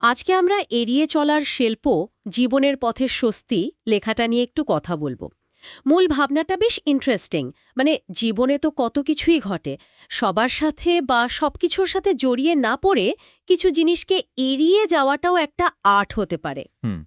আজকে আমরা এড়িয়ে চলার শিল্প জীবনের পথের স্বস্তি লেখাটা নিয়ে একটু কথা বলবো। মূল ভাবনাটা বেশ ইন্টারেস্টিং। মানে জীবনে তো কত কিছুই ঘটে, সবার সাথে বা সবকিছুর সাথে জড়িয়ে না পড়ে কিছু জিনিসকে এড়িয়ে যাওয়াটাও একটা আর্ট হতে পারে। হুম।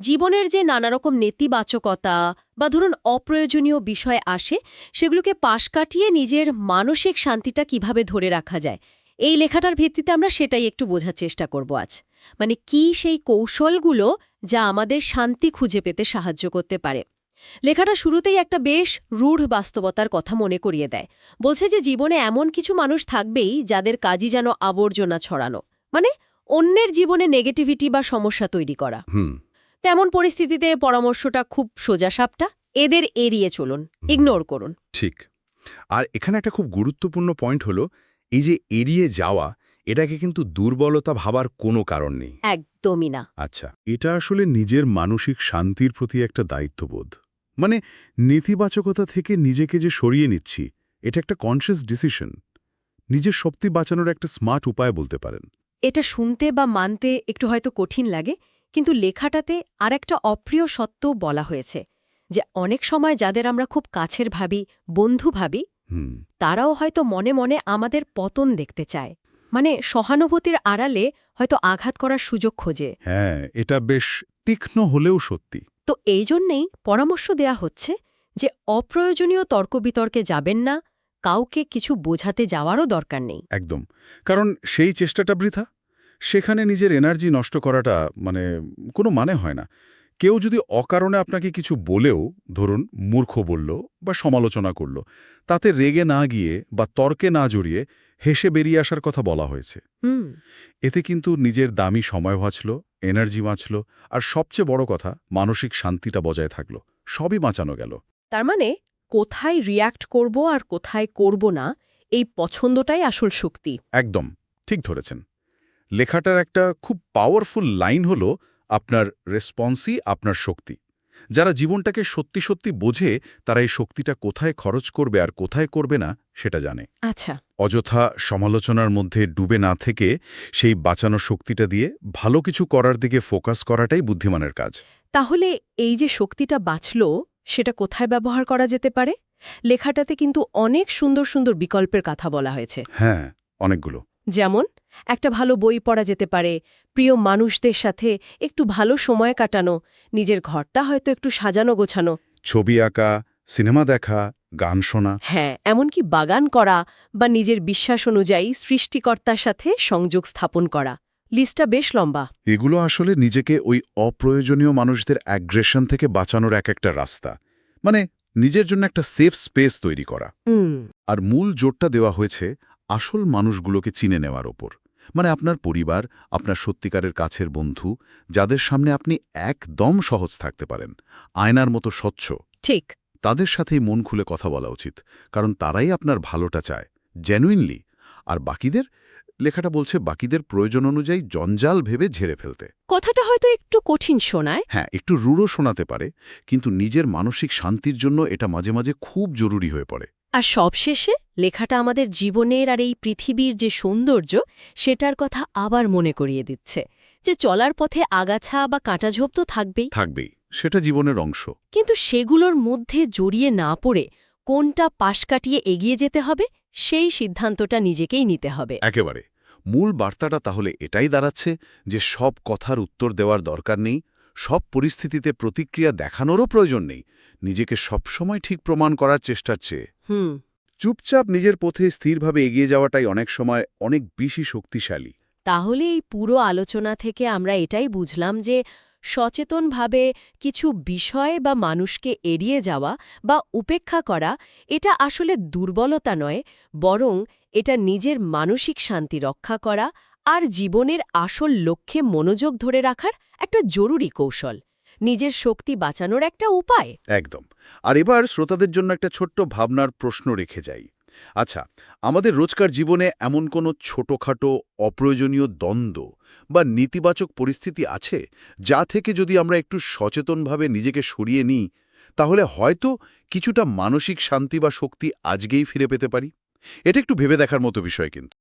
জীবনের যে নানা রকম নেতিবাচকতা বা ধরুন অপ্রয়োজনীয় বিষয় আসে, সেগুলোকে পাশ কাটিয়ে নিজের মানসিক শান্তিটা কিভাবে ধরে রাখা যায়, এই লেখাটার ভিত্তিতে আমরা সেটাই একটু বোঝার চেষ্টা করব আজ। মানে কি সেই কৌশলগুলো যা আমাদের শান্তি খুঁজে পেতে সাহায্য করতে পারে। লেখাটা শুরুতেই একটা বেশ রূঢ় বাস্তবতার কথা মনে করিয়ে দেয়। বলছে যে জীবনে এমন কিছু মানুষ থাকবেই যাদের কাজই যেন আবর্জনা ছড়ানো, মানে অন্যের জীবনে নেগেটিভিটি বা সমস্যা তৈরি করা। হুম। তেমন পরিস্থিতিতে পরামর্শটা খুব সোজাসাপটা, এদের এড়িয়ে চলুন, ইগনোর করুন। ঠিক। আর এখানে একটা খুব গুরুত্বপূর্ণ পয়েন্ট হলো, এই যে এড়িয়ে যাওয়া, এটাকে কিন্তু দুর্বলতা ভাবার কোনো কারণ নেই। একদমই না। আচ্ছা, এটা আসলে নিজের মানসিক শান্তির প্রতি একটা দায়িত্ববোধ। মানে নেতিবাচকতা থেকে নিজেকে যে সরিয়ে নিচ্ছি, এটা একটা কনসিয়াস ডিসিশন। নিজের শক্তি বাঁচানোর একটা স্মার্ট উপায় বলতে পারেন। এটা শুনতে বা মানতে একটু হয়তো কঠিন লাগে, কিন্তু লেখাটাতে আর একটা অপ্রিয় সত্যও বলা হয়েছে, যে অনেক সময় যাদের আমরা খুব কাছের ভাবি, বন্ধু ভাবি, হুম। তারাও হয়তো মনে মনে আমাদের পতন দেখতে চায়। মানে সহানুভূতির আড়ালে হয়তো আঘাত করার সুযোগ খোঁজে। হ্যাঁ, এটা বেশ তীক্ষ্ণ হলেও সত্যি। তো এই জন্যেই পরামর্শ দেয়া হচ্ছে যে অপ্রয়োজনীয় তর্কবিতর্কে যাবেন না, কাউকে কিছু বোঝাতে যাওয়ারও দরকার নেই। একদম। কারণ সেই চেষ্টাটা বৃথা। সেখানে নিজের এনার্জি নষ্ট করাটা কোনো মানে হয় না। কেউ যদি অকারণে আপনাকে কিছু বলেও, ধরুন মূর্খ বলল বা সমালোচনা করল, তাতে রেগে না গিয়ে বা তর্কে না জড়িয়ে হেসে বেরিয়ে আসার কথা বলা হয়েছে। হুম। এতে কিন্তু নিজের দামি সময় বাঁচল, এনার্জি বাঁচল, আর সবচেয়ে বড় কথা, মানসিক শান্তিটা বজায় থাকল। সবই বাঁচানো গেল। তার মানে কোথায় রিয়্যাক্ট করব আর কোথায় করব না, এই পছন্দটাই আসল শক্তি। একদম ঠিক ধরেছেন। লেখাটার একটা খুব পাওয়ারফুল লাইন হলো, আপনার রেসপন্সই আপনার শক্তি। যারা জীবনটাকে সত্যি সত্যি বোঝে, তারা এই শক্তিটা কোথায় খরচ করবে আর কোথায় করবে না সেটা জানে। আচ্ছা। অযথা সমালোচনার মধ্যে ডুবে না থেকে সেই বাঁচানো শক্তিটা দিয়ে ভালো কিছু করার দিকে ফোকাস করাটাই বুদ্ধিমানের কাজ। তাহলে এই যে শক্তিটা বাঁচল, সেটা কোথায় ব্যবহার করা যেতে পারে? লেখাটাতে কিন্তু অনেক সুন্দর সুন্দর বিকল্পের কথা বলা হয়েছে। হ্যাঁ, অনেকগুলো। যেমন একটা ভালো বই পড়া যেতে পারে, প্রিয় মানুষদের সাথে একটু ভালো সময় কাটানো, নিজের ঘরটা হয়তো একটু সাজানো গোছানো। ছবি আঁকা, সিনেমা দেখা, গান শোনা। হ্যাঁ, এমনকি বাগান করা বা নিজের বিশ্বাস অনুযায়ী সৃষ্টিকর্তার সাথে সংযোগ স্থাপন করা। লিস্টটা বেশ লম্বা। এগুলো আসলে নিজেকে ওই অপ্রয়োজনীয় মানুষদের অ্যাগ্রেশন থেকে বাঁচানোর একটা রাস্তা। মানে নিজের জন্য একটা সেফ স্পেস তৈরি করা। আর মূল জোরটা দেওয়া হয়েছে আসল মানুষগুলোকে চিনে নেওয়ার ওপর। মানে আপনার পরিবার, আপনার সত্যিকারের কাছের বন্ধু, যাদের সামনে আপনি একদম সহজ থাকতে পারেন, আয়নার মতো স্বচ্ছ, ঠিক। তাদের সাথেই মন খুলে কথা বলা উচিত। কারণ তারাই আপনার ভালোটা চায়, জেনুইনলি। আর বাকিদের, লেখাটা বলছে বাকিদের প্রয়োজন অনুযায়ী জঞ্জাল ভেবে ঝেড়ে ফেলতে। কথাটা হয়তো একটু কঠিন শোনায়। হ্যাঁ, একটু রূঢ় শোনাতে পারে, কিন্তু নিজের মানসিক শান্তির জন্য এটা মাঝে মাঝে খুব জরুরি হয়ে পড়ে। আর সবশেষে লেখাটা আমাদের জীবনের আর এই পৃথিবীর যে সৌন্দর্য, সেটার কথা আবার মনে করিয়ে দিচ্ছে, যে চলার পথে আগাছা বা কাঁটাঝোপ তো থাকবেই, সেটা জীবনের অংশ। কিন্তু সেগুলোর মধ্যে জড়িয়ে না পড়ে কোনটা পাশ কাটিয়ে এগিয়ে যেতে হবে, সেই সিদ্ধান্তটা নিজেকেই নিতে হবে। একেবারে। মূল বার্তাটা তাহলে এটাই দাঁড়াচ্ছে যে সব কথার উত্তর দেওয়ার দরকার নেই, সব পরিস্থিতিতে প্রতিক্রিয়া দেখানোরও প্রয়োজন নেই, নিজেকে সবসময় ঠিক প্রমাণ করার চেষ্টার চেয়ে হুম। চুপচাপ নিজের পথে স্থিরভাবে এগিয়ে যাওয়াটাই অনেক সময় অনেক বেশি শক্তিশালী। তাহলে এই পুরো আলোচনা থেকে আমরা এটাই বুঝলাম যে সচেতনভাবে কিছু বিষয় বা মানুষকে এড়িয়ে যাওয়া বা উপেক্ষা করা, এটা আসলে দুর্বলতা নয়, বরং এটা নিজের মানসিক শান্তি রক্ষা করা আর জীবনের আসল লক্ষ্যে মনোযোগ ধরে রাখার একটা জরুরি কৌশল, নিজের শক্তি বাঁচানোর একটা উপায়। একদম। আর এবার শ্রোতাদের জন্য একটা ছোট্ট ভাবনার প্রশ্ন রেখে যাই। আচ্ছা, আমাদের রোজকার জীবনে এমন কোনো ছোটখাটো অপ্রয়োজনীয় দ্বন্দ্ব বা নেতিবাচক পরিস্থিতি আছে, যা থেকে যদি আমরা একটু সচেতনভাবে নিজেকে সরিয়ে নিই, তাহলে হয়তো কিছুটা মানসিক শান্তি বা শক্তি আজকেই ফিরে পেতে পারি? এটা একটু ভেবে দেখার মতো বিষয় কিন্তু।